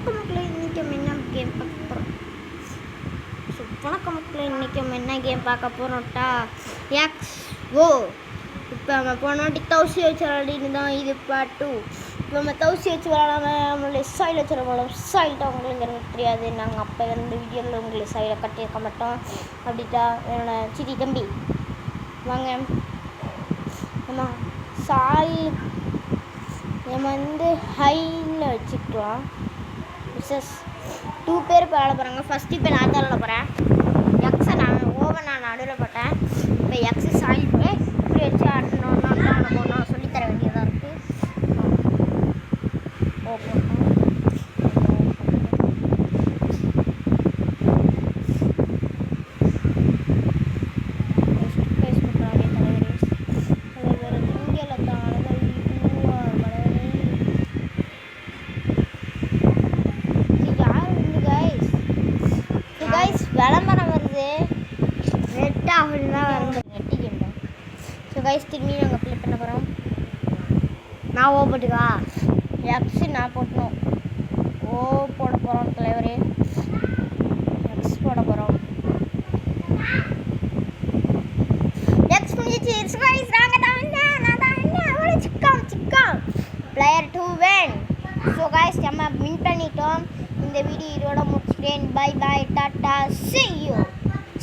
மக்களே இன்றைக்கி என்ன கேம் பார்க்க போகிறோம்? வணக்கம் மக்களே, இன்றைக்கி என்ன கேம் பார்க்க போகிறோம்ட்டா எக்ஸ் ஓ. இப்போ நம்ம போனோட்டி தௌசி வச்சு விளாடின்னு தான். இது பார்ட் 2. இப்போ நம்ம தௌசி வச்சு விளாடாமல் நம்மளுடைய சைடில் வச்சு விளாடும். சைல்ட்டாக உங்களுக்கு எனக்கு தெரியாது. நாங்கள் அப்போ ரெண்டு வீடியோவில் உங்களுக்கு சைடில் கட்டியிருக்க மாட்டோம். அப்படிட்டா என்னோட சித்தி தம்பி வாங்க. நம்ம சாயில் நம்ம ஹையில் வச்சுக்கலாம். மிஸ்ஸஸ் 2 பேர் இப்போ விளாட போகிறாங்க. ஃபஸ்ட்டு இப்போ நான் தான் விளாட போகிறேன். எக்ஸை நான் நான் நடுவில் போட்டேன். இப்போ எக்ஸு சாயில் போய் இப்படி வச்சு ஆடணும்னா அவனுக்கு ஒன்று சொல்லித்தர வேண்டியதாக இருக்குது. ஓகே விளம்பரம் வருது. நெட் ஆஃப்னு தான் வருது. நெட்டு கேம் தான். ஸோ கைஸ் திரும்பி நாங்கள் ப்ளே பண்ண போகிறோம். நான் ஓ போட்டுக்கா எக்ஸு நான் போட்டணும். ஓ போட போகிறோம் தலைவரே. எக்ஸ் போட போகிறோம். எக்ஸ் முடிஞ்சிச்சு. கைஸ் நாங்கள் தான் நான் தான் அவ்வளோ சிக்கம் பிளேயர் 2 வேன். ஸோ கைஸ் நம்ம வின் பண்ணிட்டோம். இந்த வீடியோ இதோட முடிச்சுட்டேன். Bye bye, tata, see you.